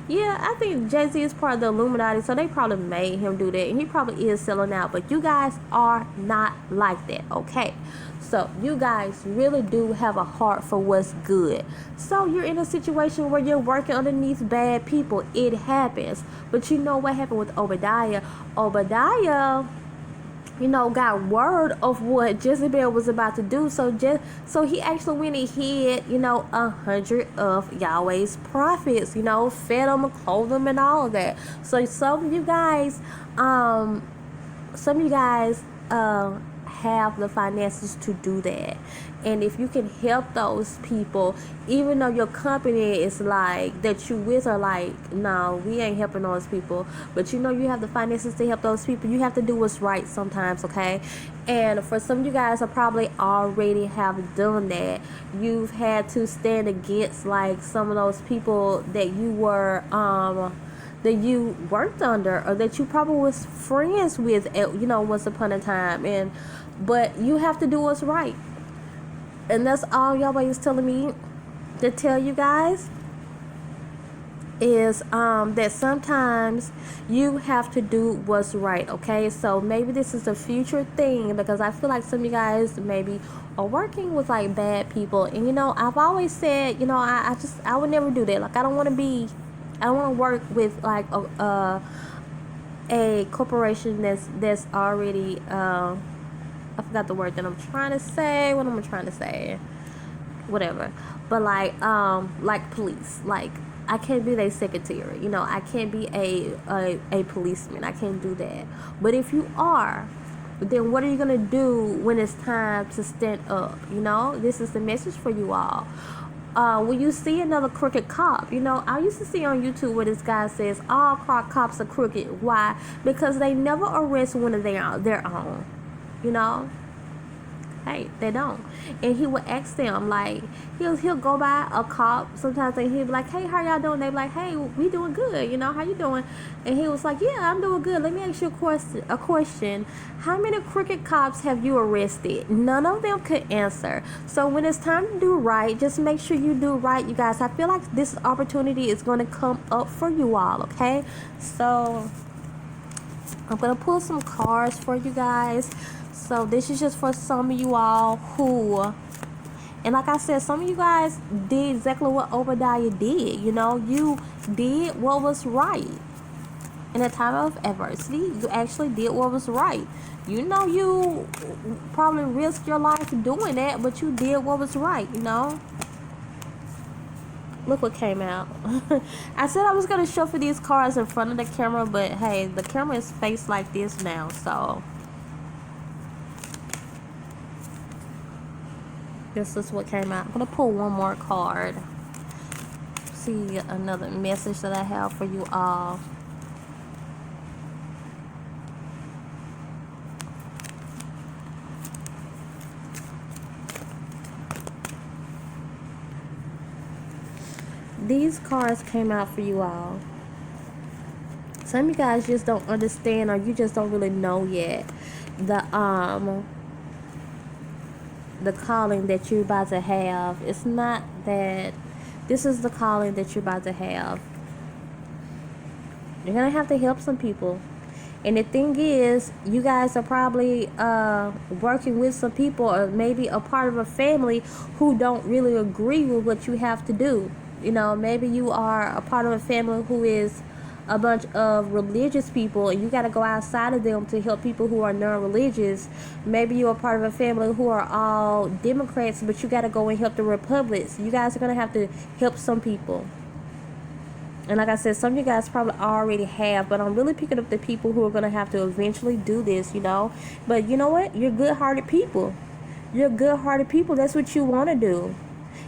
yeah, I think Jay-Z is part of the Illuminati, so they probably made him do that, and he probably is selling out. But you guys are not like that, okay? So you guys really do have a heart for what's good. So you're in a situation where you're working underneath bad people. It happens. But you know what happened with Obadiah? Obadiah, you know, got word of what Jezebel was about to do. So he actually went and hid, you know, 100 of Yahweh's prophets, you know, fed them and clothed them and all of that. So some of you guys have the finances to do that. And if you can help those people, even though your company is like that you with are like, no, we ain't helping those people, but you know you have the finances to help those people, you have to do what's right sometimes, okay? And for some of you guys, I probably already have done that. You've had to stand against like some of those people that you were that you worked under, or that you probably was friends with at, you know, once upon a time. But you have to do what's right. And that's all Yahweh is telling me to tell you guys, is that sometimes you have to do what's right, okay? So maybe this is a future thing, because I feel like some of you guys maybe are working with like bad people. And you know, I've always said, you know, I would never do that. Like, I don't want to work with like a corporation that's already I forgot the word that I'm trying to say. What am I trying to say? Whatever. But like police. Like, I can't be their secretary. You know, I can't be a policeman. I can't do that. But if you are, then what are you gonna do when it's time to stand up? You know, this is the message for you all. When you see another crooked cop, you know, I used to see on YouTube where this guy says all cops are crooked. Why? Because they never arrest one of their own. You know, hey, they don't. And he would ask them, like, he'll go by a cop sometimes, and he'll be like, hey, how y'all doing? They be like, hey, we doing good, you know, how you doing? And he was like, yeah, I'm doing good. Let me ask you a question. How many crooked cops have you arrested? None of them could answer. So when it's time to do right, just make sure you do right, you guys. I feel like this opportunity is going to come up for you all, okay? So I'm going to pull some cards for you guys. So this is just for some of you all who, and like I said, some of you guys did exactly what Obadiah did. You know, you did what was right. In a time of adversity, you actually did what was right. You know, you probably risked your life doing that, but you did what was right, you know. Look what came out. I said I was going to shuffle these cards in front of the camera, but hey, the camera is faced like this now, so this is what came out. I'm going to pull one more card. See another message that I have for you all. These cards came out for you all. Some of you guys just don't understand, or you just don't really know yet the calling that you're about to have. It's not that. This is the calling that you're about to have. You're gonna have to help some people. And the thing is, you guys are probably working with some people, or maybe a part of a family who don't really agree with what you have to do. You know, maybe you are a part of a family who is a bunch of religious people, and you got to go outside of them to help people who are non-religious. Maybe you're a part of a family who are all Democrats, but you got to go and help the Republicans. You guys are going to have to help some people. And like I said, some of you guys probably already have, but I'm really picking up the people who are going to have to eventually do this, you know. But you know what? You're good-hearted people. You're good-hearted people. That's what you want to do.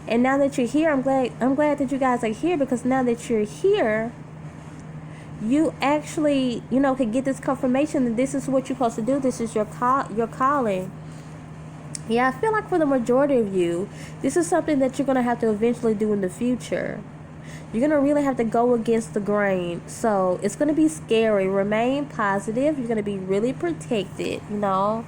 And now that you're here, I'm glad that you guys are here, because now that you're here, you actually, you know, can get this confirmation that this is what you're supposed to do. This is your calling. Yeah, I feel like for the majority of you, this is something that you're going to have to eventually do in the future. You're going to really have to go against the grain. So it's going to be scary. Remain positive. You're going to be really protected, you know.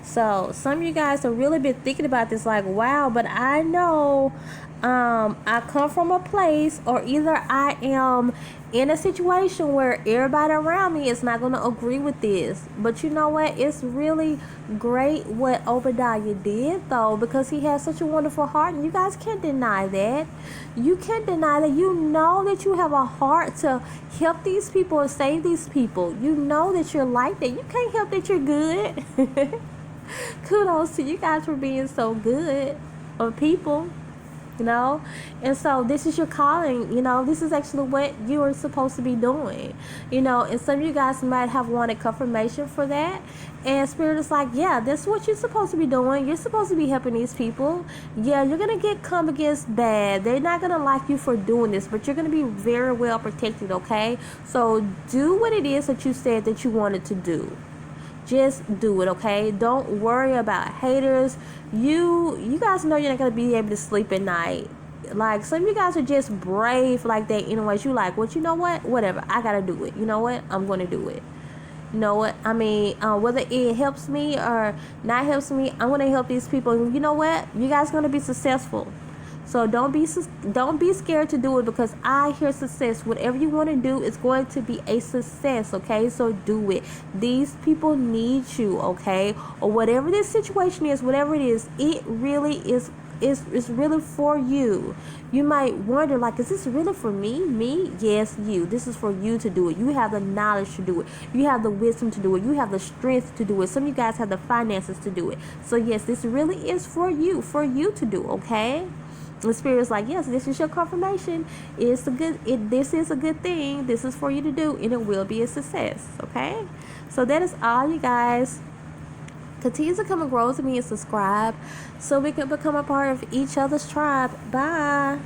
So some of you guys have really been thinking about this, like, wow, but I know I come from a place, or either I am in a situation where everybody around me is not going to agree with this. But you know what? It's really great what Obadiah did, though, because he has such a wonderful heart, and you guys can't deny that. You can't deny that. You know that you have a heart to help these people and save these people. You know that you're like that. You can't help that you're good. Kudos to you guys for being so good of people, you know. And so this is your calling, you know. This is actually what you are supposed to be doing, you know. And some of you guys might have wanted confirmation for that, and Spirit is like, yeah, that's what you're supposed to be doing. You're supposed to be helping these people. Yeah, you're gonna come against bad. They're not gonna like you for doing this, but you're gonna be very well protected, okay? So do what it is that you said that you wanted to do. Just do it, okay? Don't worry about haters. You guys know you're not going to be able to sleep at night. Like, some of you guys are just brave like that anyways. You like, well, you know what? Whatever. I got to do it. You know what? I'm going to do it. You know what? I mean, whether it helps me or not helps me, I'm going to help these people. And you know what? You guys are going to be successful. So don't be scared to do it, because I hear success. Whatever you want to do is going to be a success, okay? So do it. These people need you, okay? Or whatever this situation is, whatever it is, it really is really for you. You might wonder, like, is this really for me? Me? Yes, you. This is for you to do it. You have the knowledge to do it. You have the wisdom to do it. You have the strength to do it. Some of you guys have the finances to do it. So yes, this really is for you to do, okay? The Spirit is like, yes, this is your confirmation. This is a good thing. This is for you to do, and it will be a success, okay? So that is all, you guys. Continue to come and grow with me and subscribe so we can become a part of each other's tribe. Bye.